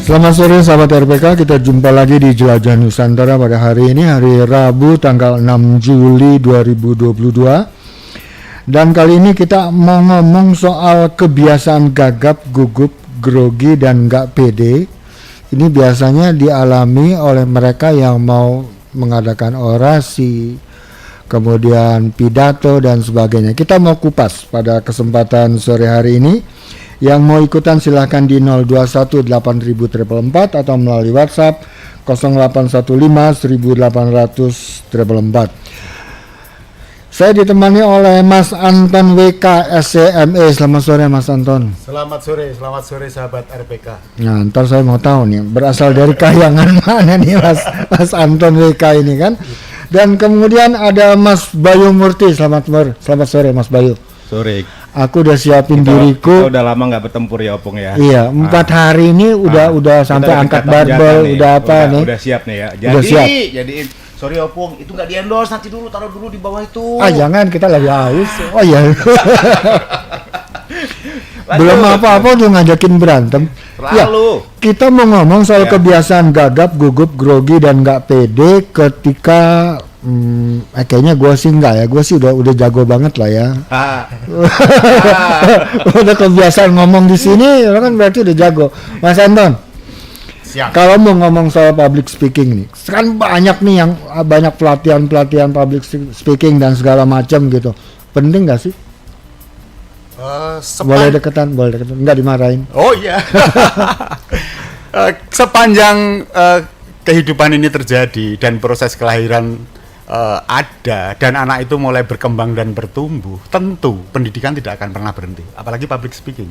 Selamat sore sahabat RPK, kita jumpa lagi di Jelajah Nusantara pada hari ini, hari Rabu tanggal 6 Juli 2022. Dan kali ini kita mau ngomong soal kebiasaan gagap, gugup, grogi, dan nggak pede. Ini biasanya dialami oleh mereka yang mau mengadakan orasi, kemudian pidato dan sebagainya. Kita mau kupas pada kesempatan sore hari ini. Yang mau ikutan silahkan di 021-8000-444 atau melalui WhatsApp 0815-1800-444. Saya ditemani oleh Mas Anton WK SCME. Selamat sore Mas Anton. Selamat sore sahabat RPK. Nah, ntar saya mau tahu nih berasal dari kayangan mana nih Mas Anton WK ini kan. Dan kemudian ada Mas Bayu Murti. Selamat sore Mas Bayu. Sore. Aku udah siapin diriku. Kita udah lama nggak bertempur ya Opung ya. Iya, 4 hari ini udah sampai angkat barbel, udah apa nih? Udah siap nih ya. Udah siap. Jadi sorry Opung, itu nggak di-endorse, nanti dulu taruh dulu di bawah itu. Jangan, kita lagi haus. Oh iya. Belum apa-apa udah ngajakin berantem. Lalu kita mau ngomong soal kebiasaan gagap, gugup, grogi dan nggak pede ketika kayaknya gue sih enggak ya, gue sih udah jago banget lah ya. Udah kebiasaan ngomong di sini, kan berarti udah jago. Mas Anton, Siap. Kalau mau ngomong soal public speaking nih, kan banyak nih yang banyak pelatihan public speaking dan segala macam gitu. Penting nggak sih? Boleh deketan, nggak dimarahin. Oh iya. Sepanjang kehidupan ini terjadi dan proses kelahiran ada dan anak itu mulai berkembang dan bertumbuh, tentu pendidikan tidak akan pernah berhenti, apalagi public speaking.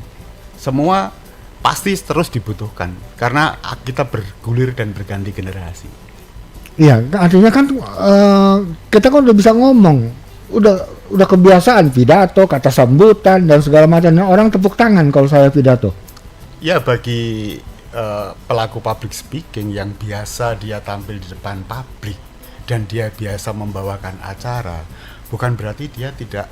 Semua pasti terus dibutuhkan karena kita bergulir dan berganti generasi. Iya, artinya kan kita kan udah bisa ngomong, udah kebiasaan pidato, kata sambutan dan segala macam. Orang tepuk tangan kalau saya pidato. Ya, bagi pelaku public speaking yang biasa dia tampil di depan publik dan dia biasa membawakan acara, bukan berarti dia tidak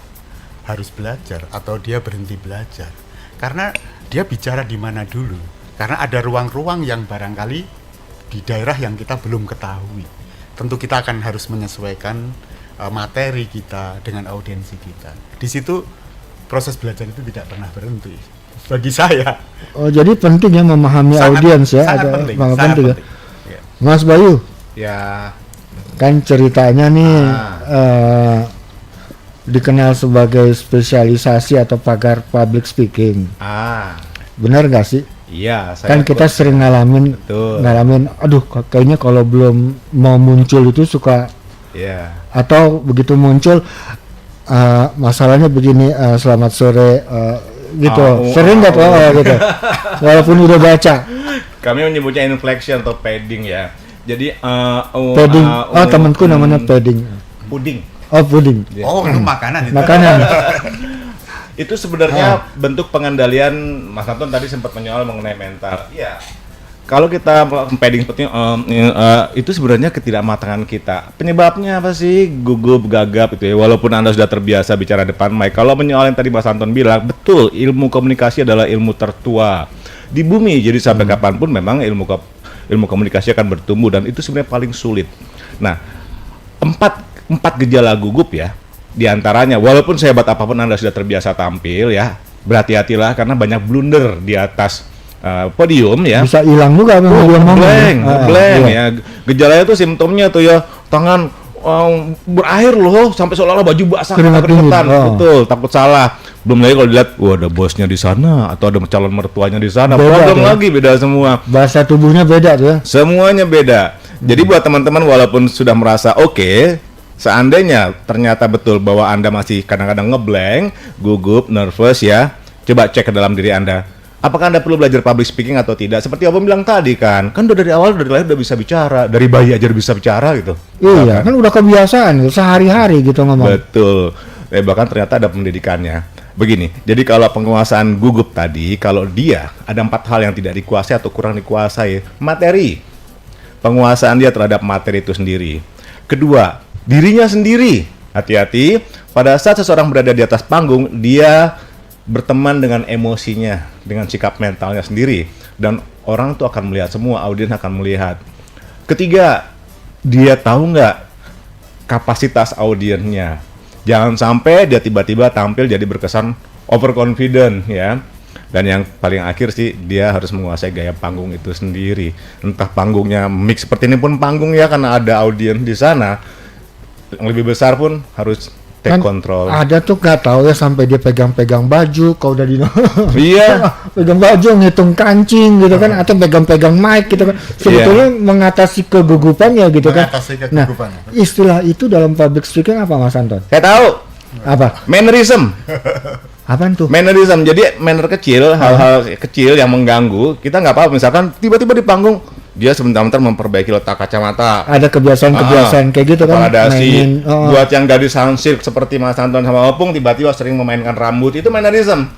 harus belajar atau dia berhenti belajar. Karena dia bicara di mana dulu. Karena ada ruang-ruang yang barangkali di daerah yang kita belum ketahui. Tentu kita akan harus menyesuaikan materi kita dengan audiensi kita. Di situ proses belajar itu tidak pernah berhenti. Bagi saya. Oh, jadi penting ya memahami audiens ya. Sangat penting. Ya. Mas Bayu. ya Kan ceritanya nih dikenal sebagai spesialisasi atau pagar public speaking. Benar gak sih? Iya, Kan kita sering ngalamin, aduh kayaknya kalau belum mau muncul itu suka, atau begitu muncul masalahnya begini, selamat sore gitu, sering nggak gitu, walaupun udah baca. Kami menyebutnya inflection atau padding ya. Jadi padding, temanku namanya padding. Puding. Oh, puding. Oh, itu makanan itu. Makanan. Itu sebenarnya bentuk pengendalian. Mas Anton tadi sempat menyoal mengenai mental. Iya. Kalau kita padding seperti itu sebenarnya ketidakmatangan kita. Penyebabnya apa sih? Gugup, gagap itu ya. Walaupun Anda sudah terbiasa bicara depan mic. Kalau menyoal yang tadi Mas Anton bilang, betul, ilmu komunikasi adalah ilmu tertua di bumi. Jadi sampai kapanpun memang ilmu komunikasi akan bertumbuh dan itu sebenarnya paling sulit. Nah, empat gejala gugup ya, diantaranya walaupun sehebat apapun Anda sudah terbiasa tampil ya, berhati-hatilah karena banyak blunder di atas podium ya. Bisa hilang juga blank ya. Gejalanya tuh simptomnya tuh ya, tangan berair loh, sampai seolah-olah baju basah keringetan. Betul, takut salah. Belum lagi kalau dilihat, ada bosnya di sana atau ada calon mertuanya di sana. Problem lagi, beda semua. Bahasa tubuhnya beda tuh ya. Semuanya beda. Jadi buat teman-teman walaupun sudah merasa oke, seandainya ternyata betul bahwa Anda masih kadang-kadang ngeblank, gugup, nervous ya, coba cek ke dalam diri Anda. Apakah Anda perlu belajar public speaking atau tidak? Seperti Abang bilang tadi kan udah dari awal, dari lahir udah bisa bicara, dari bayi aja udah bisa bicara gitu. Iya, kan udah kebiasaan sehari-hari gitu ngomong. Betul. Bahkan ternyata ada pendidikannya. Begini, jadi kalau penguasaan gugup tadi, kalau dia ada 4 hal yang tidak dikuasai atau kurang dikuasai. Materi, penguasaan dia terhadap materi itu sendiri. Kedua, dirinya sendiri. Hati-hati, pada saat seseorang berada di atas panggung, dia berteman dengan emosinya, dengan sikap mentalnya sendiri. dan orang tuh akan melihat, semua audiens akan melihat. Ketiga, dia tahu nggak kapasitas audiensnya. Jangan sampai dia tiba-tiba tampil jadi berkesan overconfident ya. Dan yang paling akhir sih, dia harus menguasai gaya panggung itu sendiri. Entah panggungnya mix seperti ini pun panggung ya, karena ada audiens di sana. Yang lebih besar pun harus take control. Ada tuh nggak tahu ya sampai dia pegang-pegang baju, kalau udah di Iya. pegang baju ngitung kancing gitu kan, atau pegang-pegang mic gitu kan. Sebetulnya mengatasi kegugupan ya gitu kan. Mengatasi Nah, kegugupan. istilah itu dalam public speaking apa Mas Anton? Saya tahu. Apa? Mannerism. Apaan tuh? Mannerism. Jadi manner kecil, hal-hal kecil yang mengganggu. Kita nggak apa-apa. Misalkan tiba-tiba di panggung dia sebentar-bentar memperbaiki letak kacamata. Ada kebiasaan-kebiasaan kayak gitu kan? Ada sih. Mainin, Buat yang dari sound seperti Mas Anton sama Opung tiba-tiba sering memainkan rambut, itu mannerism.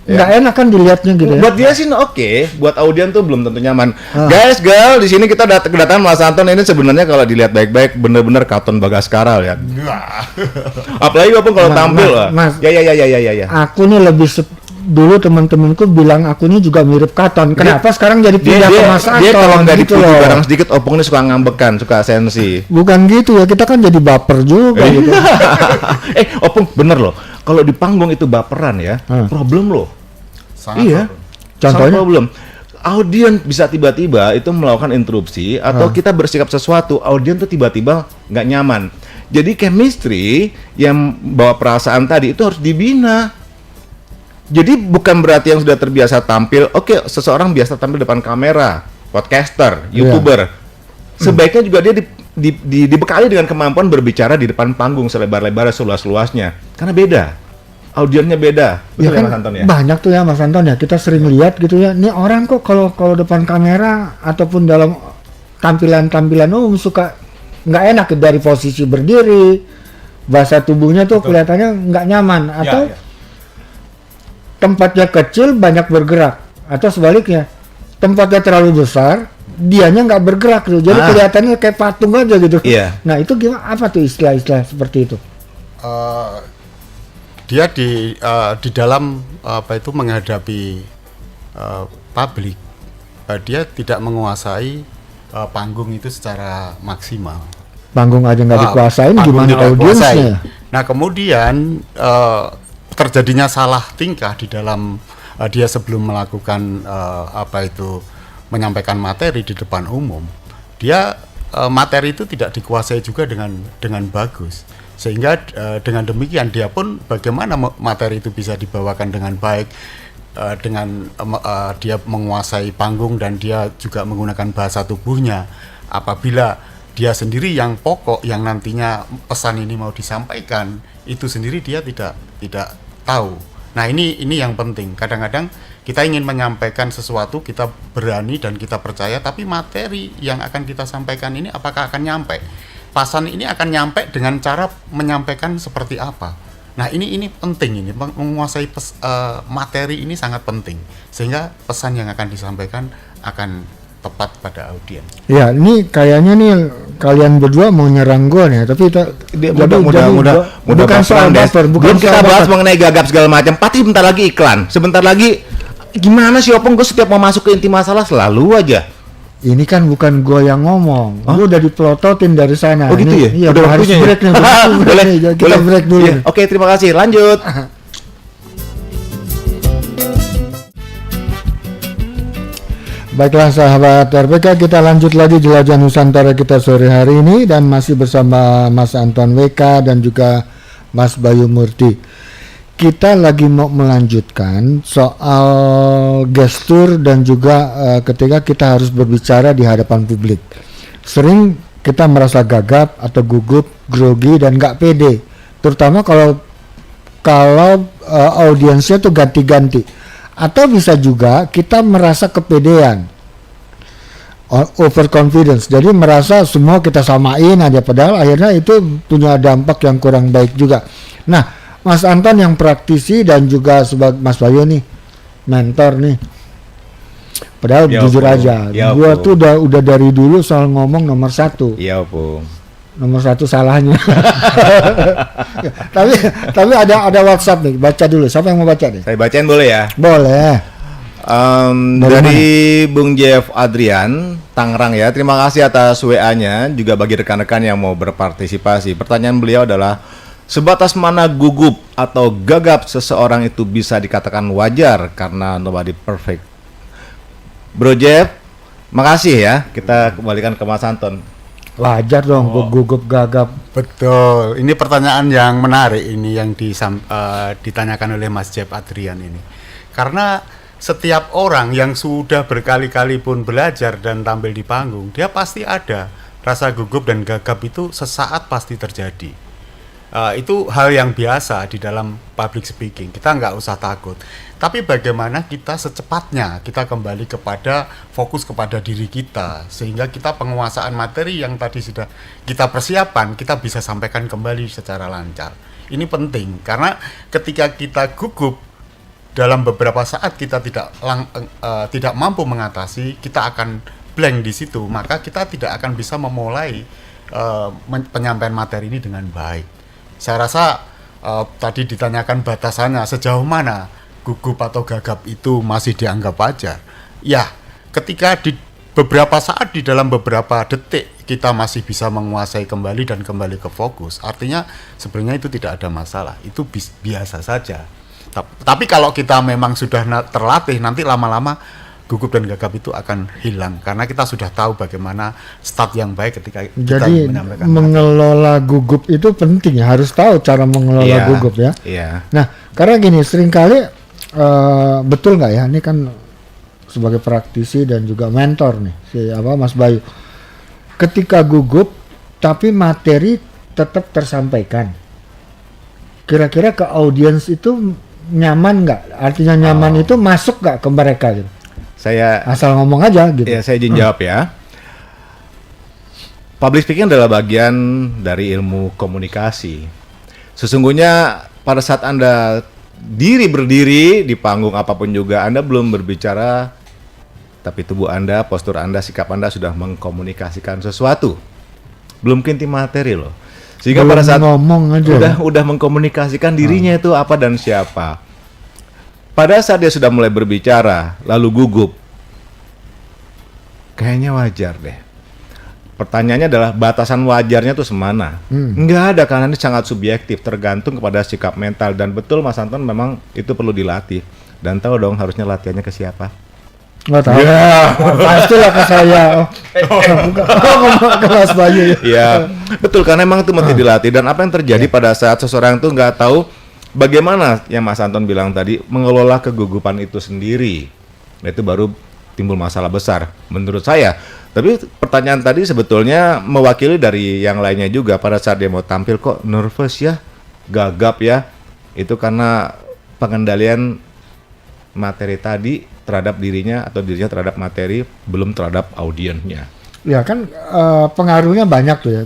nggak enak kan dilihatnya gitu ya? Buat dia sih oke, buat audien tuh belum tentu nyaman. Guys, girl, di sini kita kedatangan Mas Anton ini sebenarnya kalau dilihat baik-baik bener-bener Katon Bagaskara ya. Apalagi Opung kalau tampil lah. Mas. Ya. Aku nih lebih dulu teman-temanku bilang aku ini juga mirip Katon. Kenapa sekarang jadi pindah ke Mas Anton? Dia kalau nggak gitu dipuji loh. barang sedikit, Opung ini suka ngambekan, suka sensi. Bukan gitu ya, kita kan jadi baper juga gitu. Opung bener loh. Kalau di panggung itu baperan ya, problem loh. Sangat Iya. problem. Contohnya? Sangat problem. Audien bisa tiba-tiba itu melakukan interupsi atau kita bersikap sesuatu, audien tuh tiba-tiba nggak nyaman. Jadi chemistry yang bawa perasaan tadi itu harus dibina. Jadi bukan berarti yang sudah terbiasa tampil, oke, seseorang biasa tampil depan kamera, podcaster, YouTuber. Sebaiknya juga dia dibekali dengan kemampuan berbicara di depan panggung selebar-lebarnya, seluas-luasnya. Karena beda. Audiennya beda. Ya Betul kan Mas Anton ya? banyak tuh ya Mas Anton ya, kita sering lihat gitu ya. Ini orang kok kalau depan kamera ataupun dalam tampilan-tampilan suka nggak enak dari posisi berdiri, bahasa tubuhnya tuh kelihatannya nggak nyaman, atau Ya. tempatnya kecil banyak bergerak, atau sebaliknya tempatnya terlalu besar dianya nggak bergerak tuh, jadi kelihatannya kayak patung aja gitu. Iya. Nah itu gimana, apa tuh istilah-istilah seperti itu? Dia di dalam menghadapi publik, dia tidak menguasai panggung itu secara maksimal. Panggung aja nggak dikuasain, Panggung gimana tidak audiensnya? dikuasai. Nah kemudian terjadinya salah tingkah di dalam dia sebelum melakukan menyampaikan materi di depan umum. Dia materi itu tidak dikuasai juga dengan bagus, sehingga dengan demikian dia pun bagaimana materi itu bisa dibawakan dengan baik, dengan dia menguasai panggung dan dia juga menggunakan bahasa tubuhnya. Apabila dia sendiri yang pokok, yang nantinya pesan ini mau disampaikan, itu sendiri dia tidak tahu. Nah ini yang penting. Kadang-kadang kita ingin menyampaikan sesuatu, kita berani dan kita percaya, tapi materi yang akan kita sampaikan ini apakah akan nyampe? Pesan ini akan nyampe dengan cara menyampaikan seperti apa? Nah ini penting, ini menguasai materi ini sangat penting, sehingga pesan yang akan disampaikan akan tepat pada audiens. Ya, ini kayaknya nih kalian berdua mau nyerang gue nih, tapi mudah bukan soal baper, bukan kita soal bahas baper. mengenai gagap segala macam. Pasti bentar lagi iklan, sebentar lagi gimana sih Opung? Gue setiap mau masuk ke inti masalah selalu aja. Ini kan bukan gue yang ngomong, gue udah dipelototin dari sana. Oh gitu Ini- ya? Iya, Udah harus waktunya ya? break nih. Boleh, Kita break dulu. Iya, oke, terima kasih. Lanjut. Baiklah sahabat RPK, kita lanjut lagi jelajah Nusantara kita sore hari ini dan masih bersama Mas Anton WK dan juga Mas Bayu Murti. Kita lagi mau melanjutkan soal gestur dan juga ketika kita harus berbicara di hadapan publik. Sering kita merasa gagap atau gugup, grogi dan nggak pede, terutama kalau audiensnya tuh ganti-ganti. Atau bisa juga kita merasa kepedean, overconfidence, jadi merasa semua kita samain aja, padahal akhirnya itu punya dampak yang kurang baik juga. Nah, Mas Anton yang praktisi dan juga sebagai Mas Bayu nih mentor nih, padahal Ya, jujur Opung. aja, Ya, gua Opung. tuh udah dari dulu soal ngomong nomor satu salahnya. tapi ada WhatsApp nih, baca dulu. Siapa yang mau baca nih? Saya bacain boleh ya? Boleh. Dari Bung Jeff Adrian Tangerang ya, terima kasih atas WA-nya, juga bagi rekan-rekan yang mau berpartisipasi. Pertanyaan beliau adalah, sebatas mana gugup atau gagap seseorang itu bisa dikatakan wajar karena nobody perfect? Bro Jeff, makasih ya, kita kembalikan ke Mas Anton. Wajar dong gugup gagap. Betul, ini pertanyaan yang menarik ini yang ditanyakan oleh Mas Jeff Adrian ini. Karena setiap orang yang sudah berkali-kali pun belajar dan tampil di panggung, dia pasti ada rasa gugup dan gagap, itu sesaat pasti terjadi. Itu hal yang biasa di dalam public speaking, kita nggak usah takut. Tapi bagaimana kita secepatnya kita kembali kepada fokus kepada diri kita, sehingga kita penguasaan materi yang tadi sudah kita persiapkan, kita bisa sampaikan kembali secara lancar. Ini penting, karena ketika kita gugup dalam beberapa saat kita tidak mampu mengatasi, kita akan blank di situ, maka kita tidak akan bisa memulai penyampaian materi ini dengan baik. Saya rasa tadi ditanyakan batasannya sejauh mana gugup atau gagap itu masih dianggap wajar. Ya, ketika di beberapa saat, di dalam beberapa detik kita masih bisa menguasai kembali dan kembali ke fokus, artinya sebenarnya itu tidak ada masalah, itu biasa saja. Tapi kalau kita memang sudah terlatih, nanti lama-lama gugup dan gagap itu akan hilang, karena kita sudah tahu bagaimana start yang baik ketika kita Jadi menyampaikan mengelola gugup itu penting ya, harus tahu cara mengelola gugup ya. Iya. Nah, karena gini, seringkali betul nggak ya, ini kan sebagai praktisi dan juga mentor nih, Mas Bayu. Ketika gugup tapi materi tetap tersampaikan, kira-kira ke audiens itu nyaman nggak? Artinya nyaman itu masuk nggak ke mereka gitu? Saya Asal ngomong aja gitu. Ya, saya izin jawab ya. Public speaking adalah bagian dari ilmu komunikasi. Sesungguhnya pada saat Anda berdiri di panggung apapun juga, Anda belum berbicara, tapi tubuh Anda, postur Anda, sikap Anda sudah mengkomunikasikan sesuatu. Belum kinti materi loh. Sehingga Belum pada saat ngomong aja. udah mengkomunikasikan dirinya itu apa dan siapa. Pada saat dia sudah mulai berbicara, lalu gugup, kayaknya wajar deh. Pertanyaannya adalah batasan wajarnya tuh semana? Enggak ada, karena ini sangat subjektif, tergantung kepada sikap mental. Dan betul Mas Anton, memang itu perlu dilatih. Dan tahu dong harusnya latihannya ke siapa? Nggak tahu. Pastilah ke saya. Ngomong ke Mas Bayu. Iya, betul, karena memang itu mesti dilatih. Dan apa yang terjadi pada saat seseorang itu nggak tahu bagaimana yang Mas Anton bilang tadi, mengelola kegugupan itu sendiri, nah, itu baru timbul masalah besar menurut saya. Tapi pertanyaan tadi sebetulnya mewakili dari yang lainnya juga. Pada saat dia mau tampil, kok nervous ya, gagap ya, itu karena pengendalian materi tadi terhadap dirinya, atau dirinya terhadap materi, belum terhadap audiensnya. Ya kan pengaruhnya banyak tuh ya.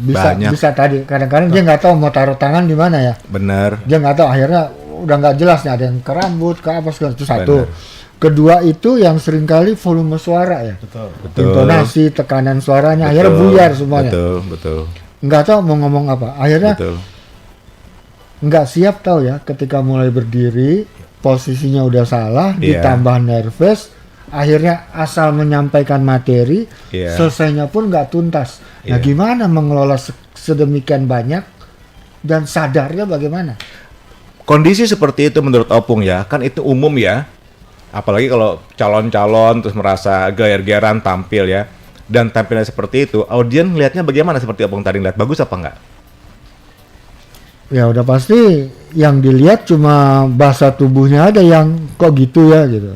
Bisa tadi kadang-kadang dia nggak tahu mau taruh tangan di mana ya. Benar. Dia nggak tahu, akhirnya udah nggak jelas nih, ada yang ke rambut, ke apa segala, itu satu. Benar. Kedua itu yang seringkali volume suara ya. betul. Intonasi, tekanan suaranya akhirnya buyar semuanya. Betul. Nggak tahu mau ngomong apa. Akhirnya Betul. nggak siap tahu ya, ketika mulai berdiri posisinya udah salah, ditambah nervous, akhirnya asal menyampaikan materi, selesainya pun nggak tuntas. Nah, gimana mengelola sedemikian banyak dan sadarnya bagaimana? Kondisi seperti itu menurut Opung ya, kan itu umum ya. Apalagi kalau calon-calon terus merasa gair-gairan tampil ya, dan tampilnya seperti itu, audiens lihatnya bagaimana? Seperti Opung tadi lihat, bagus apa enggak? Ya udah pasti yang dilihat cuma bahasa tubuhnya ada yang kok gitu ya gitu.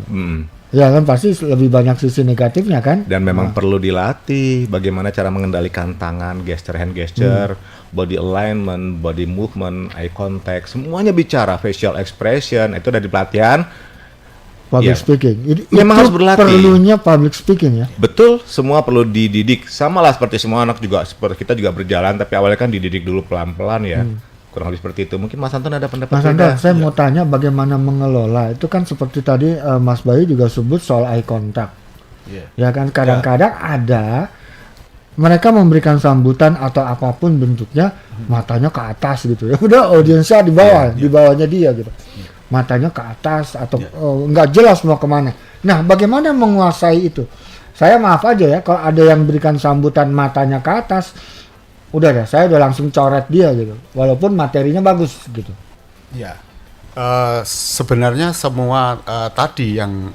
Ya kan pasti lebih banyak sisi negatifnya kan. Dan memang perlu dilatih bagaimana cara mengendalikan tangan, gesture, hand gesture, body alignment, body movement, eye contact, semuanya bicara, facial expression, itu udah di pelatihan. Public speaking. Memang itu harus berlatih. Perlunya public speaking ya. Betul, semua perlu dididik. Sama lah seperti semua anak juga, seperti kita juga berjalan, tapi awalnya kan dididik dulu pelan-pelan ya. Kurang lebih seperti itu. Mungkin Mas Anton ada pendapat Mas Anton, saya mau tanya bagaimana mengelola. Itu kan seperti tadi Mas Bayu juga sebut soal eye contact. Ya kan kadang-kadang ada mereka memberikan sambutan atau apapun bentuknya, matanya ke atas gitu ya. Udah audiensnya di bawah, di bawahnya dia gitu. Matanya ke atas atau nggak jelas mau kemana. Nah, bagaimana menguasai itu? Saya maaf aja ya, kalau ada yang berikan sambutan matanya ke atas, udah deh, saya udah langsung coret dia gitu. Walaupun materinya bagus gitu. Ya, sebenarnya semua tadi yang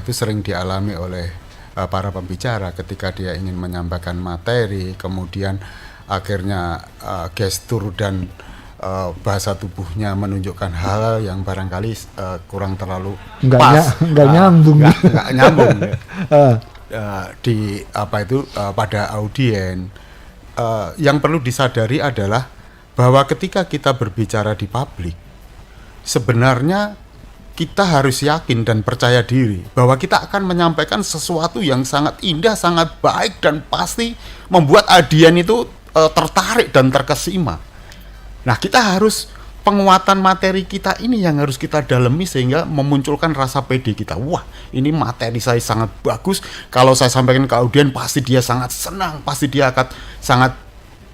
sering dialami oleh para pembicara ketika dia ingin menyampaikan materi, kemudian akhirnya gestur dan bahasa tubuhnya menunjukkan hal yang barangkali kurang terlalu pas, nggak nyambung. nggak nyambung ya. Ah, Pada audien. Yang perlu disadari adalah bahwa ketika kita berbicara di publik, sebenarnya kita harus yakin dan percaya diri bahwa kita akan menyampaikan sesuatu yang sangat indah, sangat baik, dan pasti membuat audien itu tertarik dan terkesima. Nah, kita harus penguatan materi kita ini yang harus kita dalami sehingga memunculkan rasa pede kita. Wah, ini materi saya sangat bagus. Kalau saya sampaikan ke audien pasti dia sangat senang, pasti dia akan sangat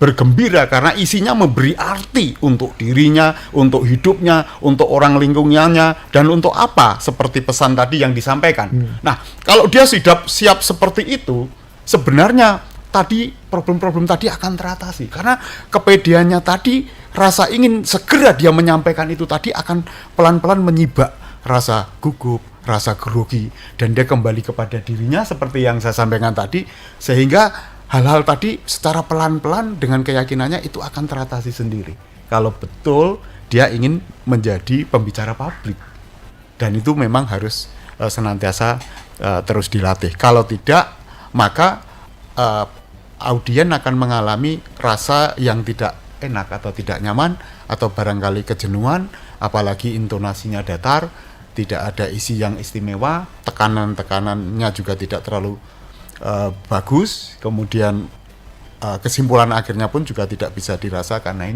bergembira karena isinya memberi arti untuk dirinya, untuk hidupnya, untuk orang lingkungannya, dan untuk apa seperti pesan tadi yang disampaikan. Nah, kalau dia siap seperti itu, sebenarnya tadi problem-problem tadi akan teratasi karena kepedeannya tadi, rasa ingin segera dia menyampaikan itu tadi akan pelan-pelan menyibak rasa gugup, rasa grogi, dan dia kembali kepada dirinya seperti yang saya sampaikan tadi, sehingga hal-hal tadi secara pelan-pelan dengan keyakinannya itu akan teratasi sendiri kalau betul dia ingin menjadi pembicara publik, dan itu memang harus senantiasa terus dilatih. Kalau tidak, maka audien akan mengalami rasa yang tidak enak atau tidak nyaman atau barangkali kejenuhan, apalagi intonasinya datar, tidak ada isi yang istimewa, tekanannya juga tidak terlalu bagus, kemudian kesimpulan akhirnya pun juga tidak bisa dirasakan. Nah,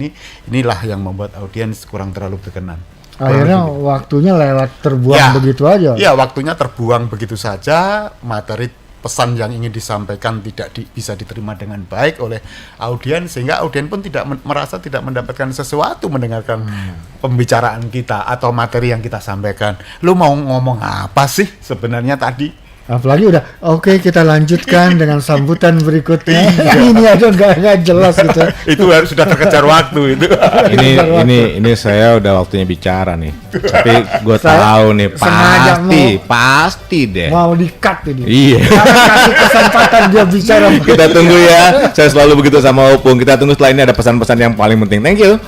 inilah yang membuat audiens kurang terlalu berkenan. Akhirnya waktunya lewat terbuang begitu aja. Ya, waktunya terbuang begitu saja, materi pesan yang ingin disampaikan tidak bisa diterima dengan baik oleh audiens, sehingga audiens pun merasa tidak mendapatkan sesuatu mendengarkan pembicaraan kita atau materi yang kita sampaikan. Lu mau ngomong apa sih sebenarnya tadi? Apalagi udah oke, kita lanjutkan dengan sambutan berikutnya. Ini aja nggak jelas gitu. Itu harus sudah terkejar waktu itu. ini saya udah waktunya bicara nih. Tapi gue tahu nih pasti deh. Mau di-cut ini. Iya. Kasih kesempatan dia bicara. Kita tunggu ya. Saya selalu begitu sama Opung. Kita tunggu setelah ini ada pesan-pesan yang paling penting. Thank you.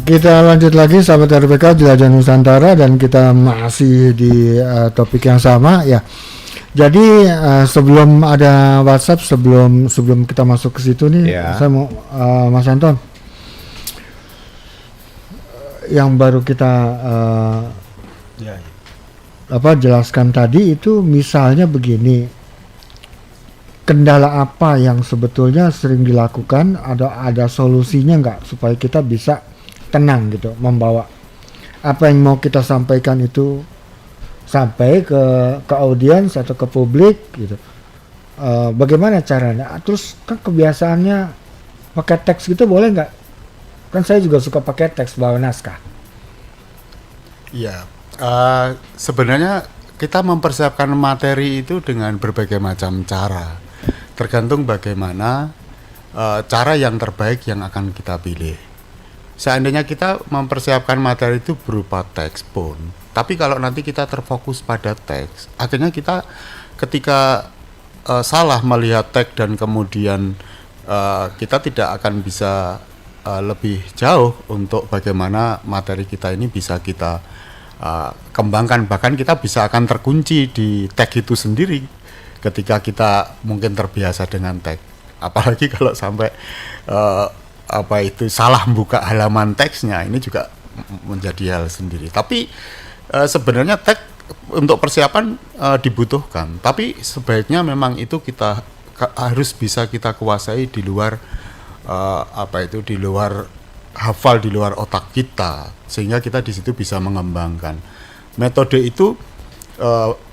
Kita lanjut lagi sahabat RPK Jelajah Nusantara, dan kita masih di topik yang sama ya. Jadi sebelum ada WhatsApp, sebelum kita masuk ke situ nih, saya mau Mas Anton, yang baru kita jelaskan tadi itu misalnya begini, kendala apa yang sebetulnya sering dilakukan, ada solusinya nggak supaya kita bisa tenang gitu, membawa apa yang mau kita sampaikan itu sampai ke audiens atau ke publik gitu. Bagaimana caranya? Terus kan kebiasaannya pakai teks gitu, boleh nggak? Kan saya juga suka pakai teks bawa naskah. Iya, sebenarnya kita mempersiapkan materi itu dengan berbagai macam cara, tergantung bagaimana cara yang terbaik yang akan kita pilih. Seandainya kita mempersiapkan materi itu berupa teks pun, tapi kalau nanti kita terfokus pada teks, akhirnya kita ketika salah melihat teks dan kemudian kita tidak akan bisa lebih jauh untuk bagaimana materi kita ini bisa kita kembangkan. Bahkan kita bisa akan terkunci di teks itu sendiri ketika kita mungkin terbiasa dengan teks. Apalagi kalau sampai salah membuka halaman teksnya, ini juga menjadi hal sendiri. Tapi sebenarnya teks untuk persiapan dibutuhkan, tapi sebaiknya memang itu kita harus bisa kita kuasai di luar di luar hafal, di luar otak kita, sehingga kita di situ bisa mengembangkan. Metode itu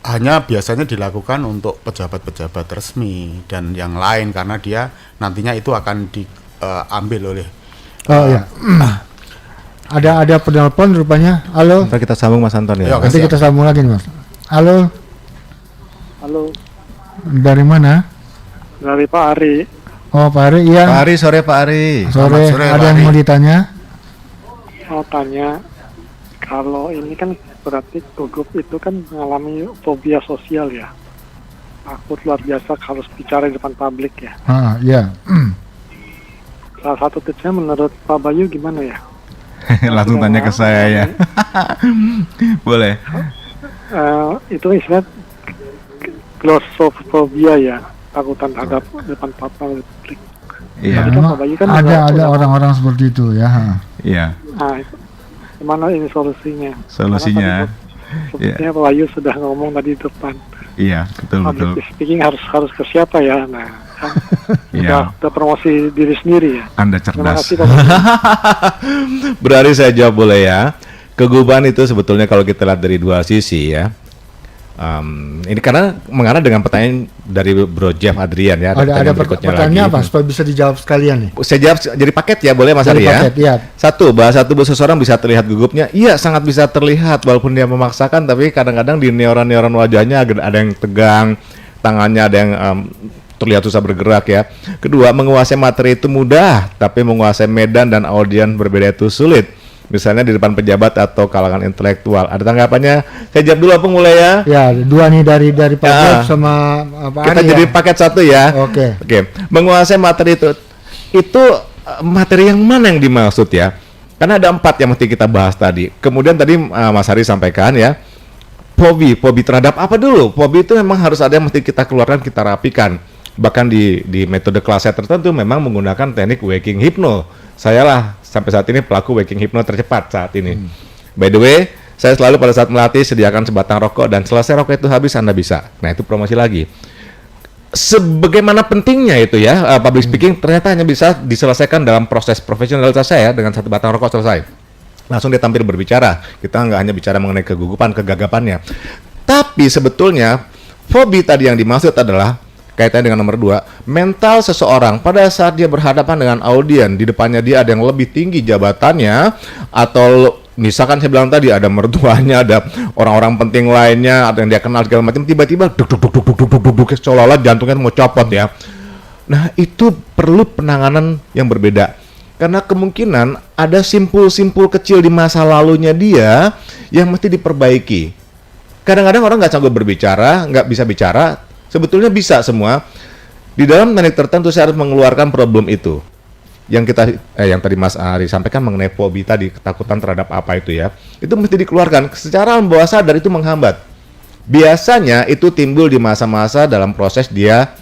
hanya biasanya dilakukan untuk pejabat-pejabat resmi dan yang lain, karena dia nantinya itu akan diambil oleh Ada penelpon rupanya. Halo. Ntar kita sambung Mas Anton ya. Yuk, Nanti kita sambung lagi nih, Mas. Halo. Halo, Dari mana? dari Pak Ari. Oh, Pak Ari, iya. Pak Ari, sore Pak Ari. Sore, Selamat sore, ada Pak yang Ari. mau ditanya? Mau tanya, kalau ini kan berarti gugup itu kan mengalami fobia sosial ya. Takut luar biasa harus bicara di depan publik ya. Iya. Salah satu tipsnya menurut Pak Bayu gimana ya? Langsung tanya ke saya ya. Boleh. Itu istilah glossophobia ya, takutan terhadap depan publik. Iya. Tadi kan Pak Bayu kan Ada udah- orang-orang seperti itu ya. Iya. Nah, gimana ini solusinya? Solusinya. Karena tadi sepertinya Pak Bayu sudah ngomong tadi di depan. Iya, betul. Public speaking harus ke siapa ya? Nah, kan Iya. udah promosi diri sendiri ya. Anda Terima cerdas. kasih Pak Bayu. Berarti saya jawab boleh ya. Keguban itu sebetulnya kalau kita lihat dari dua sisi ya. Ini karena mengarah dengan pertanyaan dari Bro Jeff Adrian ya. Ada berikutnya pertanyaan lagi. apa supaya bisa dijawab sekalian nih? Saya jawab jadi paket ya, boleh Mas Ari Dari ya? paket, iya. Satu, bahasa tubuh seseorang bisa terlihat gugupnya. Iya, sangat bisa terlihat walaupun dia memaksakan, tapi kadang-kadang di neuron-neuron wajahnya ada yang tegang, tangannya ada yang terlihat susah bergerak ya. Kedua, menguasai materi itu mudah, tapi menguasai medan dan audiens berbeda itu sulit. Misalnya di depan pejabat atau kalangan intelektual. Ada tanggapannya? Saya jawab dulu apa mulai ya? Ya, dua nih dari Pak Ya. Jeff sama Pak Kita Ari jadi ya. paket satu ya. Oke. Oke, menguasai materi itu materi yang mana yang dimaksud ya? Karena ada 4 yang mesti kita bahas tadi. Kemudian tadi Mas Hari sampaikan ya, fobi terhadap apa dulu? Fobi itu memang harus ada yang mesti kita keluarkan, kita rapikan. Bahkan di metode kelas tertentu memang menggunakan teknik waking hypno. Saya lah sampai saat ini pelaku waking hypno tercepat saat ini. By the way, saya selalu pada saat melatih sediakan sebatang rokok dan selesai rokok itu habis Anda bisa. Nah itu promosi lagi. Sebagaimana pentingnya itu ya, public speaking ternyata hanya bisa diselesaikan dalam proses profesionalitas saya dengan satu batang rokok selesai. Langsung dia tampil berbicara. Kita nggak hanya bicara mengenai kegugupan, kegagapannya. Tapi sebetulnya fobi tadi yang dimaksud adalah kaitannya dengan nomor 2, mental seseorang pada saat dia berhadapan dengan audiens, di depannya dia ada yang lebih tinggi jabatannya, atau misalkan saya bilang tadi ada mertuanya, ada orang-orang penting lainnya, ada yang dia kenal segala macam, tiba-tiba duk seolah-olah jantungnya mau copot ya. Nah itu perlu penanganan yang berbeda. Karena kemungkinan ada simpul-simpul kecil di masa lalunya dia yang mesti diperbaiki. Kadang-kadang orang nggak sanggup berbicara, nggak bisa bicara, sebetulnya bisa semua. Di dalam teknik tertentu saya harus mengeluarkan problem itu. Yang tadi Mas Ari sampaikan mengenai fobi tadi, ketakutan terhadap apa itu ya. Itu mesti dikeluarkan. Secara bawah sadar itu menghambat. Biasanya itu timbul di masa-masa dalam proses dia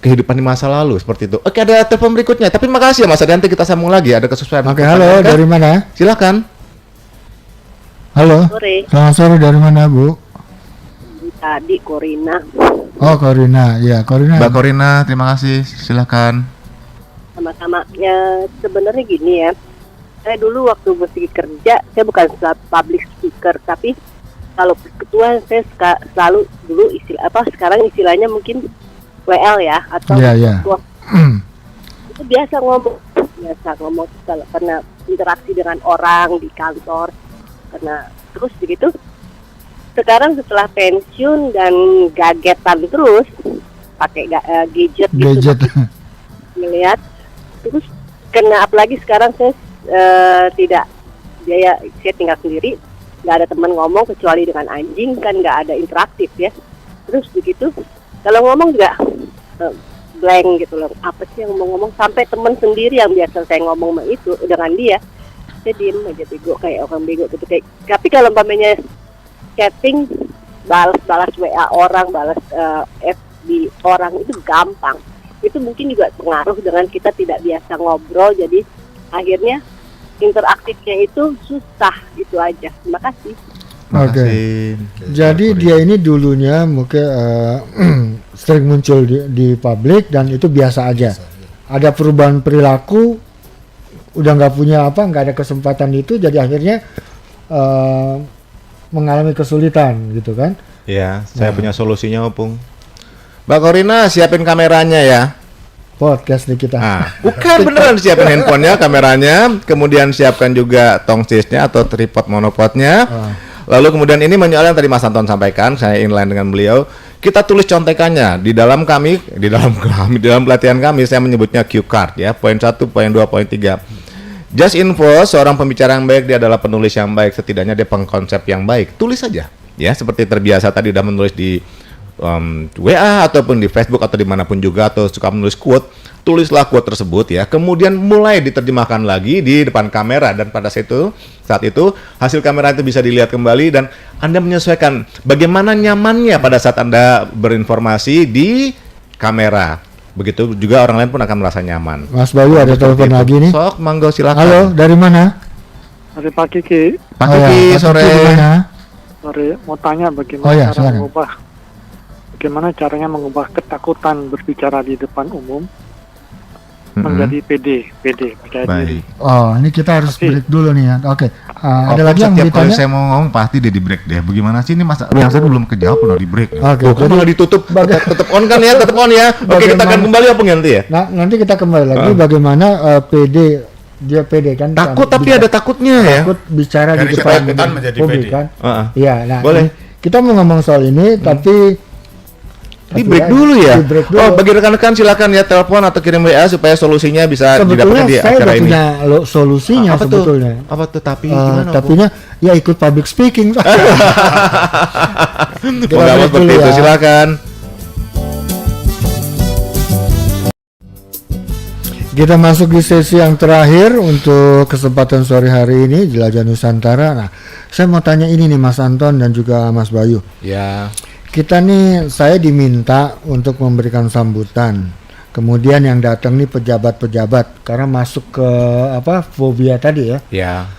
kehidupan di masa lalu seperti itu. Oke, ada telepon berikutnya. Tapi makasih ya Mas Ari, nanti kita sambung lagi. Ada kesesuaian. Oke, halo, dari mana? Silakan. Halo. Sore, Selamat sore, dari mana, Bu? tadi Korina. Oh, Korina. Ya, Korina. Mbak Korina, terima kasih. Silakan. Sama-sama. Ya, sebenarnya gini ya. Saya dulu waktu mesti kerja, saya bukan public speaker, tapi kalau ketua saya selalu dulu sekarang istilahnya mungkin WL ya, atau Iya, iya. ketua. Itu biasa ngomong kalau karena interaksi dengan orang di kantor, karena terus begitu. Sekarang setelah pensiun dan gagetan terus pakai gadget gitu, melihat terus kena, apalagi sekarang saya saya tinggal sendiri, nggak ada teman ngomong kecuali dengan anjing, kan nggak ada interaktif ya. Terus begitu kalau ngomong juga blank gitu loh, apa sih yang mau ngomong, sampai teman sendiri yang biasa saya ngomong itu dengan dia, saya diem aja bego, kayak orang bego gitu. Tapi kalau umpamanya chatting, balas WA orang, balas FB orang itu gampang. Itu mungkin juga pengaruh dengan kita tidak biasa ngobrol, jadi akhirnya interaktifnya itu susah, itu aja. Terima kasih. Oke. Jadi dia ini dulunya mungkin sering muncul di publik dan itu biasa aja. Ada perubahan perilaku, udah nggak ada kesempatan itu, jadi akhirnya mengalami kesulitan gitu kan? Ya, saya punya solusinya, Opung. Mbak Korina, siapin kameranya ya. podcast nih kita. Nah, bukan beneran siapin handphonenya, kameranya, kemudian siapkan juga tongstisnya atau tripod monopodnya. Lalu kemudian ini menyoal yang tadi Mas Anton sampaikan, saya inline dengan beliau. Kita tulis contekannya di dalam pelatihan kami saya menyebutnya cue card ya, poin 1, poin 2, poin 3. Just info, seorang pembicara yang baik dia adalah penulis yang baik, setidaknya dia pengkonsep yang baik. Tulis saja ya, seperti terbiasa tadi udah menulis di WA ataupun di Facebook atau dimanapun juga, atau suka menulis quote, tulislah quote tersebut ya, kemudian mulai diterjemahkan lagi di depan kamera, dan pada saat itu hasil kamera itu bisa dilihat kembali dan Anda menyesuaikan bagaimana nyamannya pada saat Anda berinformasi di kamera. Begitu juga orang lain pun akan merasa nyaman. Mas Bayu ada telepon lagi nih. Sok, monggo silakan. Halo, dari mana? Dari Pak Kiki, Pak Kiki, Pak sore. Kiki di mana? sorry, mau tanya Oh ya, silakan. bagaimana caranya mengubah ketakutan berbicara di depan umum menjadi PD, percaya diri. Baik. Oh, ini kita harus Oke. break dulu nih ya. Oke. Ada Oke, lagi yang setiap kali ditanya? saya mau ngomong pasti dia di break deh. Bagaimana sih ini masa yang saya belum kejawab udah di break. Oke, Kok malah ditutup? Tetap on kan ya, tetap on ya. Oke, kita akan Bagaimana- kembali apa nanti ya? Nah, nanti kita kembali lagi bagaimana PD, dia PD kan. Takut kan, tapi bisa- ada takutnya ya. takut bicara Dari di depan ketakutan menjadi publik PD. kan. Heeh. Iya, nah Boleh. kita mau ngomong soal ini tapi Di break dulu ya. Di break dulu. Oh, bagi rekan-rekan silakan ya telepon atau kirim WA supaya solusinya bisa sebetulnya didapatkan di saya acara udah ini. punya solusinya Apa tuh? sebetulnya. Apa tuh tapi Eh, gimana? tapinya ya ikut public speaking. Kita Enggak break seperti dulu itu, ya. silakan. Kita masuk di sesi yang terakhir untuk kesempatan sore hari ini Jelajah Nusantara. Nah, saya mau tanya ini nih Mas Anton dan juga Mas Bayu. Ya. Kita nih, saya diminta untuk memberikan sambutan. Kemudian yang datang nih pejabat-pejabat karena masuk ke fobia tadi ya. Ya.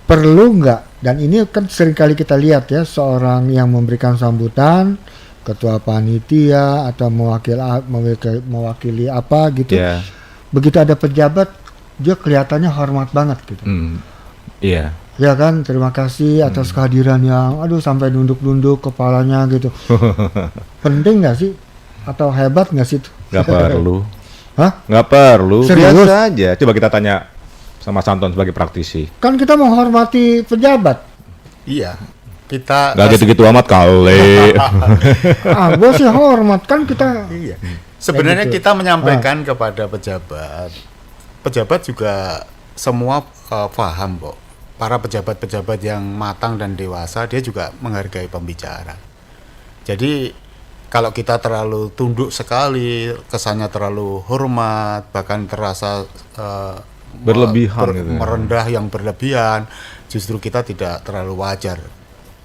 Perlu nggak? Dan ini kan seringkali kita lihat ya, seorang yang memberikan sambutan, ketua panitia atau mewakili apa gitu. Ya. Begitu ada pejabat, dia kelihatannya hormat banget gitu. Iya. Ya kan, terima kasih atas kehadiran yang, sampai nunduk-nunduk kepalanya gitu. Penting nggak sih? Atau hebat nggak sih itu? Nggak perlu. Hah? Nggak perlu. Serius? Biasa aja. Coba kita tanya sama Santon sebagai praktisi. Kan kita menghormati pejabat. Iya, kita Nggak gitu-gitu amat kali. Gue sih hormat, kan kita. Iya. Sebenarnya gitu. kita menyampaikan kepada pejabat juga semua paham kok. Para pejabat-pejabat yang matang dan dewasa, dia juga menghargai pembicara. Jadi kalau kita terlalu tunduk sekali, kesannya terlalu hormat, bahkan terasa Berlebihan gitu ya. merendah yang berlebihan, justru kita tidak terlalu wajar.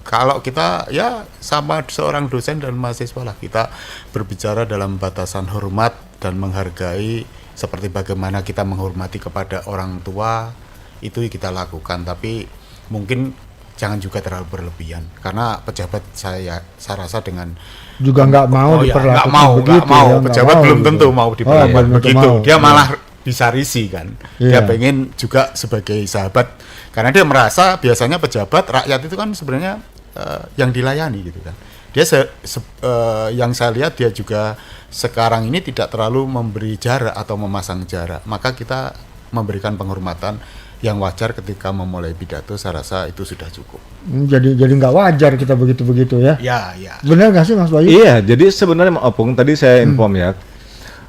Kalau kita ya sama seorang dosen dan mahasiswa lah, kita berbicara dalam batasan hormat dan menghargai, seperti bagaimana kita menghormati kepada orang tua, itu kita lakukan. Tapi mungkin jangan juga terlalu berlebihan, karena pejabat saya rasa dengan Juga nggak mau nggak diperlakukan mau, begitu nggak mau. ya, nggak Pejabat mau belum gitu. tentu mau diperlakukan belum tentu begitu. mau. Dia Iya. malah bisa risih kan. Dia Iya. pengen juga sebagai sahabat, karena dia merasa biasanya pejabat rakyat itu kan sebenarnya yang dilayani gitu kan. Dia yang saya lihat dia juga sekarang ini tidak terlalu memberi jarak atau memasang jarak. Maka kita memberikan penghormatan yang wajar ketika memulai pidato, saya rasa itu sudah cukup. Jadi nggak wajar kita begitu ya. Ya, ya. Benar nggak sih Mas Bayu? Iya, jadi sebenarnya Opung tadi saya inform ya.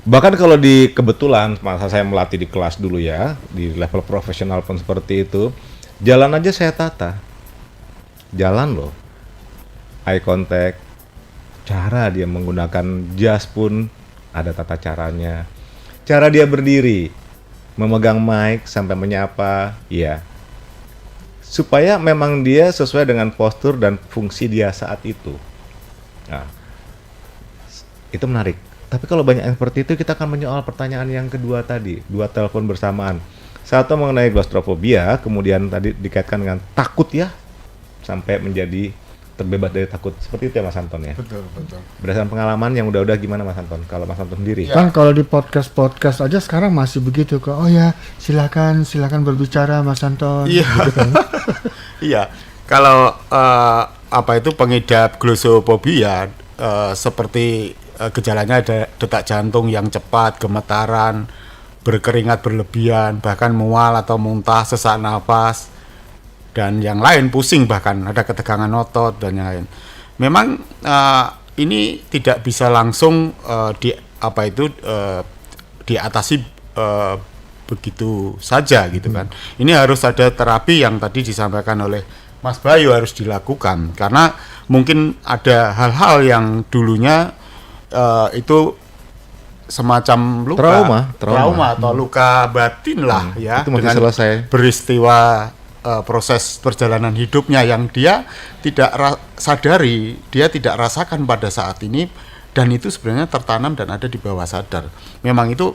Bahkan kalau di kebetulan masa saya melatih di kelas dulu ya, di level profesional pun seperti itu, jalan aja saya tata. Jalan loh. Eye contact. Cara dia menggunakan jas pun ada tata caranya. Cara dia berdiri, memegang mic sampai menyapa, iya. Supaya memang dia sesuai dengan postur dan fungsi dia saat itu. Nah, itu menarik. Tapi kalau banyak yang seperti itu, kita akan menyoal pertanyaan yang kedua tadi, 2 telepon bersamaan. Satu mengenai claustrophobia, kemudian tadi dikaitkan dengan takut ya, sampai menjadi terbebas dari takut. Seperti itu ya Mas Anton ya. Betul, betul. Berdasarkan pengalaman yang udah-udah gimana Mas Anton? Kalau Mas Anton sendiri. Ya. Kan kalau di podcast aja sekarang masih begitu kok. Oh ya, silakan berbicara Mas Anton. Iya. Gitu kan. Iya. Kalau pengidap glossophobia seperti gejalanya ada detak jantung yang cepat, gemetaran, berkeringat berlebihan, bahkan mual atau muntah, sesak nafas, dan yang lain, pusing, bahkan ada ketegangan otot dan yang lain. Memang ini tidak bisa langsung diatasi begitu saja gitu kan. Ini harus ada terapi yang tadi disampaikan oleh Mas Bayu harus dilakukan, karena mungkin ada hal-hal yang dulunya itu semacam luka, trauma atau luka batin lah ya, itu masih dengan selesai. peristiwa proses perjalanan hidupnya yang dia tidak sadari, dia tidak rasakan pada saat ini, dan itu sebenarnya tertanam dan ada di bawah sadar. Memang itu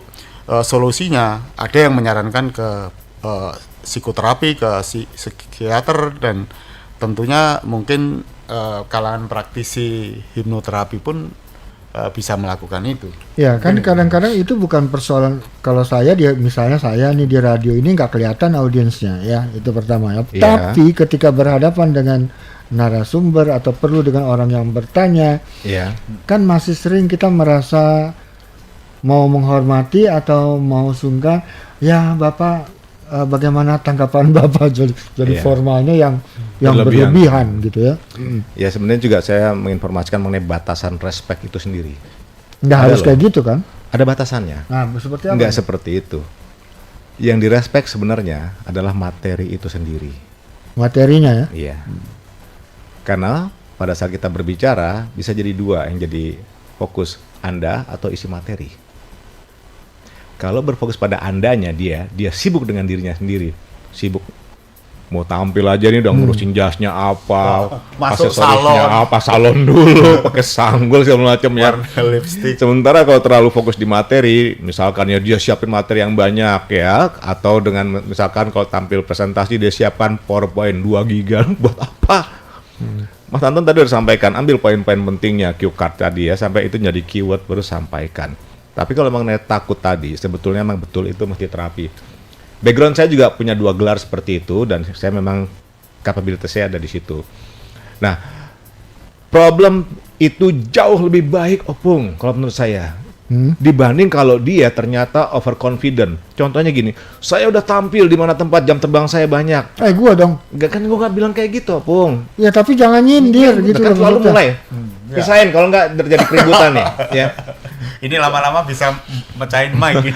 solusinya, ada yang menyarankan ke psikoterapi, ke psikiater, dan tentunya mungkin kalangan praktisi hipnoterapi pun bisa melakukan itu. Ya kan kadang-kadang itu bukan persoalan, kalau misalnya saya nih di radio ini nggak kelihatan audiensnya ya, itu pertama ya. Iya. Tapi ketika berhadapan dengan narasumber atau perlu dengan orang yang bertanya, kan masih sering kita merasa mau menghormati atau mau sungkan. Ya Bapak, bagaimana tanggapan Bapak, jadi formalnya yang berlebihan gitu ya. Ya sebenarnya juga saya menginformasikan mengenai batasan respect itu sendiri. Nggak harus kayak gitu kan? Ada batasannya. Nah, seperti apa? Nggak seperti itu. Yang direspek sebenarnya adalah materi itu sendiri. Materinya ya? Iya. Karena pada saat kita berbicara bisa jadi dua yang jadi fokus, Anda atau isi materi. Kalau berfokus pada andanya, dia sibuk dengan dirinya sendiri, sibuk mau tampil aja nih, udah ngurusin jasnya apa, masuk aksesorisnya apa, salon dulu, pakai sanggul segala macam ya. Lipstick. Sementara kalau terlalu fokus di materi, misalkan ya dia siapin materi yang banyak ya, atau dengan misalkan kalau tampil presentasi dia siapkan PowerPoint 2 giga, buat apa? Mas Anton tadi udah sampaikan, ambil poin-poin pentingnya, cue card tadi ya, sampai itu jadi keyword baru sampaikan. Tapi kalau mengenai takut tadi, sebetulnya memang betul itu mesti terapi. Background saya juga punya 2 gelar seperti itu, dan saya memang kapabilitas saya ada di situ. Nah, problem itu jauh lebih baik, Opung, kalau menurut saya. Dibanding kalau dia ternyata overconfident. Contohnya gini, saya udah tampil di mana tempat, jam terbang saya banyak. Gua dong. Gua nggak bilang kayak gitu, Opung. Ya tapi jangan nyindir gitu Kan loh. selalu mulai. Pisahin kalau nggak terjadi keributan nih, ya. Ini lama-lama bisa mecahin mic.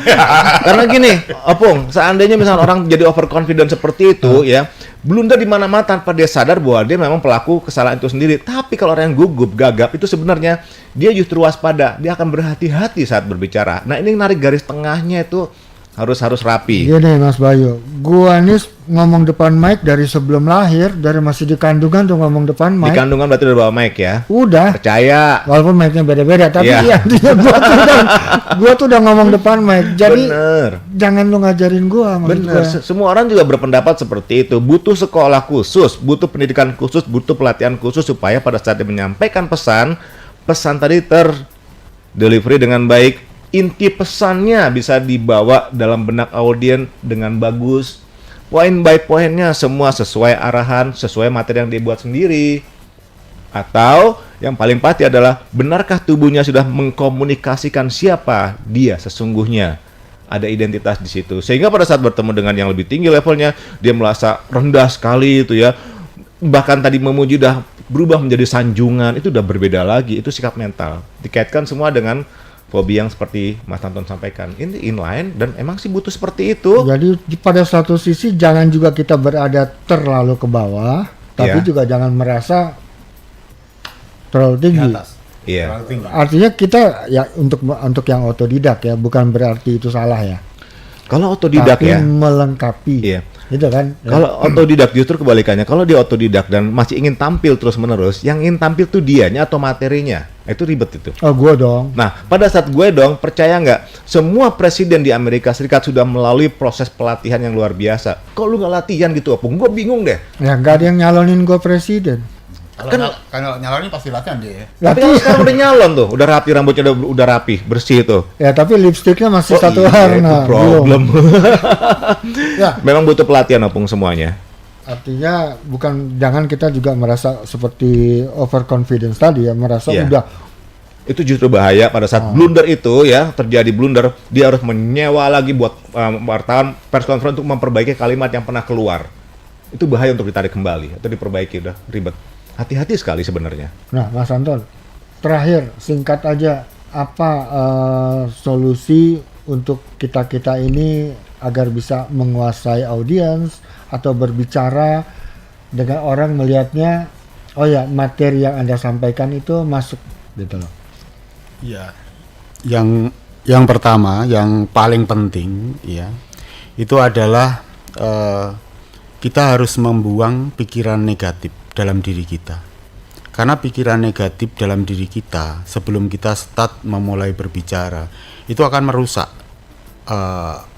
Karena gini, Opung, seandainya misalnya orang jadi overconfident seperti itu, ya, blunder di mana-mana tanpa dia sadar bahwa dia memang pelaku kesalahan itu sendiri. Tapi kalau orang yang gugup, gagap, itu sebenarnya dia justru waspada, dia akan berhati-hati saat berbicara. Nah, ini narik garis tengahnya itu harus rapi. Gini Mas Bayu, gua nih ngomong depan mic dari sebelum lahir, dari masih di kandungan tuh ngomong depan Di mic. kandungan berarti udah bawa mic ya? Udah. Percaya. Walaupun mic-nya beda-beda, tapi Iya. ya gua tuh udah ngomong depan mic. Jadi Bener. jangan lu ngajarin gua. maksud Bener, gua. semua orang juga berpendapat seperti itu. Butuh sekolah khusus, butuh pendidikan khusus, butuh pelatihan khusus supaya pada saat dia menyampaikan pesan tadi delivery dengan baik. Inti pesannya bisa dibawa dalam benak audien dengan bagus. Poin by poinnya semua sesuai arahan, sesuai materi yang dibuat sendiri. Atau yang paling pasti adalah benarkah tubuhnya sudah mengkomunikasikan siapa dia sesungguhnya. Ada identitas di situ. Sehingga pada saat bertemu dengan yang lebih tinggi levelnya, dia merasa rendah sekali itu ya. Bahkan tadi memuji udah berubah menjadi sanjungan, itu udah berbeda lagi. Itu sikap mental. Dikaitkan semua dengan fobia yang seperti Mas Anton sampaikan. Ini inline dan emang sih butuh seperti itu. Jadi pada satu sisi jangan juga kita berada terlalu ke bawah, tapi Iya. juga jangan merasa terlalu tinggi. Iya. Artinya kita ya untuk yang otodidak ya, bukan berarti itu salah ya. Kalau otodidak tapi ya. melengkapi. Iya. Gitu kan? Ya. Kalau otodidak justru kebalikannya. Kalau dia otodidak dan masih ingin tampil terus-menerus, yang ingin tampil tuh dianya atau materinya. Itu ribet itu. Oh, gua dong. Nah, pada saat gue dong, percaya nggak? Semua presiden di Amerika Serikat sudah melalui proses pelatihan yang luar biasa. Kok lu nggak latihan gitu, Opung? Gue bingung deh. Ya nggak ada yang nyalonin gua presiden. Kalau nyalonin pasti latihan dia ya. Tapi kan sekarang udah nyalon tuh, udah rapi rambutnya, udah rapi, bersih tuh. Ya tapi lipstiknya masih Oh satu iya, warna. itu problem. Ya, Memang butuh pelatihan, Opung, semuanya. artinya jangan kita juga merasa seperti overconfidence tadi ya, merasa Iya. udah Itu justru bahaya pada saat blunder itu ya, terjadi blunder, dia harus menyewa lagi buat wartawan pers conference untuk memperbaiki kalimat yang pernah keluar. Itu bahaya untuk ditarik kembali atau diperbaiki, udah ribet. Hati-hati sekali sebenarnya. Nah, Mas Anton, terakhir singkat aja, apa solusi untuk kita ini agar bisa menguasai audiens atau berbicara dengan orang melihatnya, oh ya, materi yang Anda sampaikan itu masuk gitu loh. Ya, yang pertama, yang paling penting ya, itu adalah kita harus membuang pikiran negatif dalam diri kita. Karena pikiran negatif dalam diri kita sebelum kita start memulai berbicara itu akan merusak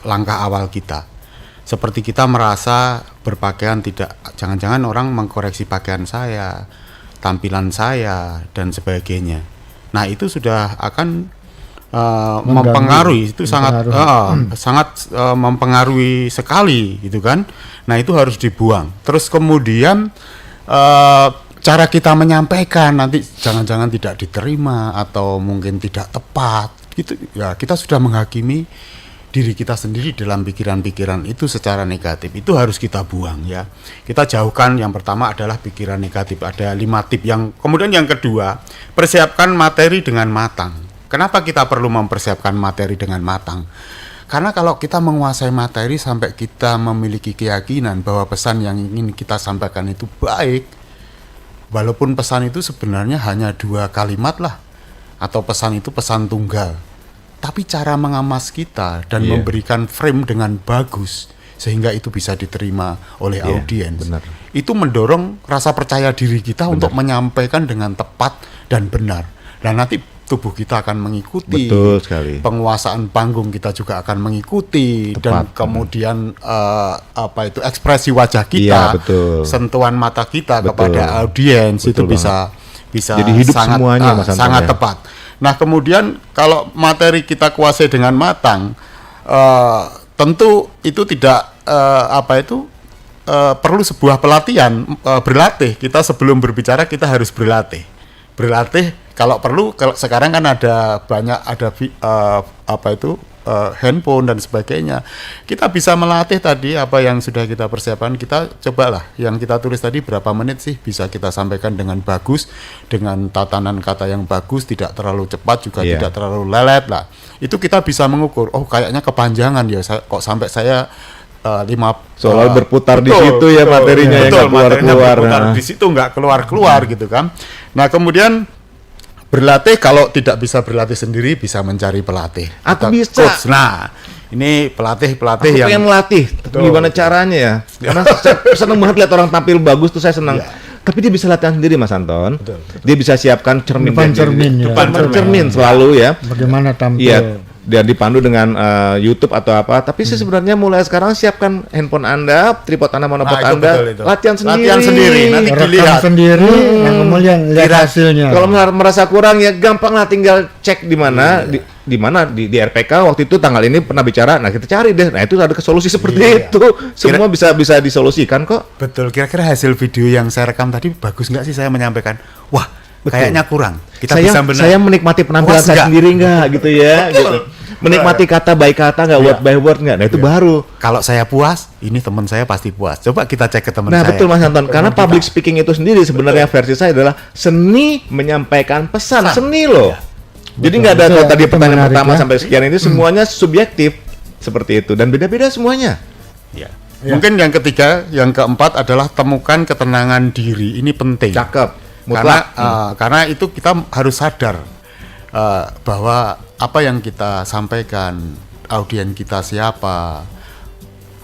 langkah awal kita. Seperti kita merasa berpakaian tidak, jangan-jangan orang mengkoreksi pakaian saya, tampilan saya dan sebagainya. Nah, itu sudah akan mempengaruhi, itu sangat mempengaruhi sekali gitu kan. Nah, itu harus dibuang. Terus kemudian cara kita menyampaikan nanti jangan-jangan tidak diterima atau mungkin tidak tepat gitu ya, kita sudah menghakimi diri kita sendiri dalam pikiran-pikiran itu secara negatif. Itu harus kita buang ya. Kita jauhkan. Yang pertama adalah pikiran negatif. Ada 5 tip. Kemudian yang kedua, persiapkan materi dengan matang. Kenapa kita perlu mempersiapkan materi dengan matang? Karena kalau kita menguasai materi sampai kita memiliki keyakinan bahwa pesan yang ingin kita sampaikan itu baik, walaupun pesan itu sebenarnya hanya 2 kalimat lah, atau pesan itu pesan tunggal, tapi cara mengemas kita dan memberikan frame dengan bagus sehingga itu bisa diterima oleh audiens. Benar. Itu mendorong rasa percaya diri kita untuk menyampaikan dengan tepat dan benar. Dan nanti tubuh kita akan mengikuti. Betul sekali. Penguasaan panggung kita juga akan mengikuti. Tepat. Dan kemudian ekspresi wajah kita, sentuhan mata kita kepada audiens itu bisa jadi hidup sangat, semuanya, Mas Anton, sangat ya. tepat. Nah, kemudian kalau materi kita kuasai dengan matang, tentu itu tidak perlu sebuah pelatihan, berlatih. Kita sebelum berbicara kita harus berlatih. Kalau perlu, kalau sekarang kan ada banyak handphone dan sebagainya. Kita bisa melatih tadi apa yang sudah kita persiapkan. Kita cobalah yang kita tulis tadi berapa menit sih bisa kita sampaikan dengan bagus, dengan tatanan kata yang bagus, tidak terlalu cepat juga tidak terlalu lelet lah. Itu kita bisa mengukur. Oh, kayaknya kepanjangan ya. Kok sampai saya soal berputar di situ ya materinya, yang keluar-keluar. Di situ nggak keluar-keluar gitu kan. Nah, kemudian berlatih. Kalau tidak bisa berlatih sendiri, bisa mencari pelatih. Aku bisa. Coach. Nah, ini pelatih Aku yang pengen melatih. Gimana caranya ya? Karena saya senang banget lihat orang tampil bagus tuh, saya senang. Tapi dia bisa latihan sendiri, Mas Anton. Betul. Dia bisa siapkan cermin. Depan cermin selalu ya. Bagaimana tampil? Iya. Dia dipandu dengan YouTube atau apa. Tapi sih sebenarnya mulai sekarang siapkan handphone Anda, tripod Anda, monopod Anda, latihan sendiri. Nanti rekam dilihat sendiri, kemudian lihat hasilnya. Kalau merasa kurang ya gampang lah, tinggal cek di mana, di mana di RPK waktu itu tanggal ini pernah bicara. Nah, kita cari deh. Nah, itu ada solusi seperti itu. Semua bisa disolusikan kok. Betul. Kira-kira hasil video yang saya rekam tadi bagus nggak sih saya menyampaikan? Wah, kayaknya kurang. Saya menikmati penampilan saya sendiri nggak gitu ya. Gitu. Menikmati kata by kata nggak, word by word nggak. Nah, itu baru. Kalau saya puas, ini teman saya pasti puas. Coba kita cek ke teman saya. Nah, betul Mas Anton. Karena public speaking itu sendiri sebenarnya versi saya adalah seni menyampaikan pesan. Seni loh. Jadi nggak ada kalau tadi pertanyaan pertama sampai sekian ini semuanya subjektif seperti itu dan beda-beda semuanya. Ya. Mungkin yang ketiga, yang keempat adalah temukan ketenangan diri. Ini penting. Cakep. Mutlak. Karena itu kita harus sadar bahwa apa yang kita sampaikan, audien kita siapa,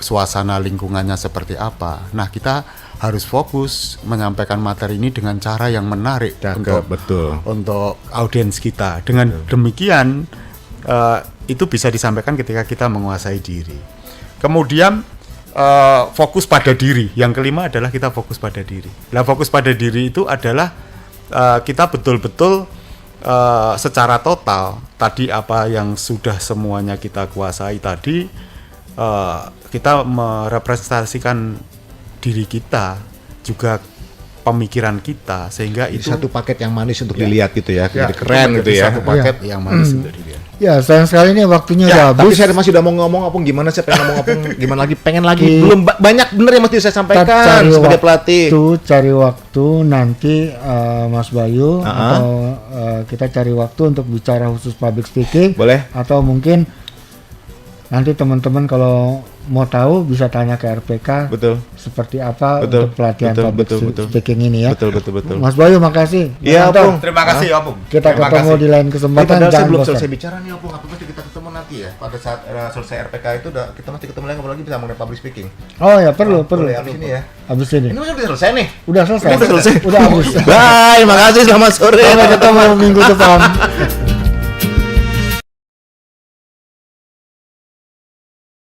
suasana lingkungannya seperti apa. Nah, kita harus fokus menyampaikan materi ini dengan cara yang menarik untuk audiens kita. Dengan demikian itu bisa disampaikan ketika kita menguasai diri. Kemudian fokus pada diri. Yang kelima adalah kita fokus pada diri. Nah, fokus pada diri itu adalah kita betul-betul secara total tadi apa yang sudah semuanya kita kuasai tadi, kita merepresentasikan diri kita juga pemikiran kita sehingga Jadi itu satu paket yang manis untuk Ya. dilihat gitu ya, ya, jadi keren itu gitu menjadi ya. satu paket yang manis untuk dilihat. Ya, sayang sekali ini waktunya udah Ya, tapi habis. saya masih udah mau ngomong apa gimana, saya pengen ngomong apa gimana lagi, pengen lagi. Oke. Belum banyak bener yang mesti saya Kita sampaikan sebagai pelatih. cari waktu nanti Mas Bayu Uh-uh. atau kita cari waktu untuk bicara khusus public speaking. Boleh? Atau mungkin nanti teman-teman kalau mau tahu bisa tanya ke RPK Betul. seperti apa Betul, untuk pelatihan betul, public betul, betul. speaking ini ya. Betul, betul, betul. Mas Bayu makasih. Iya, Mas Anton, Opung. Terima kasih Opung. kita Terima ketemu kasih. di lain Tapi kesempatan. padahal saya Jangan belum bosan. selesai bicara nih, Opung. Apa mesti kita ketemu nanti ya? Pada saat selesai RPK itu kita mesti ketemu lagi, apalagi bisa mengenai public speaking. Oh ya perlu. Boleh, habis ini ya. Habis ini. Ini udah selesai nih. Udah selesai. Udah selesai. Udah habis. Bye, makasih, selamat sore. Sampai ketemu minggu depan.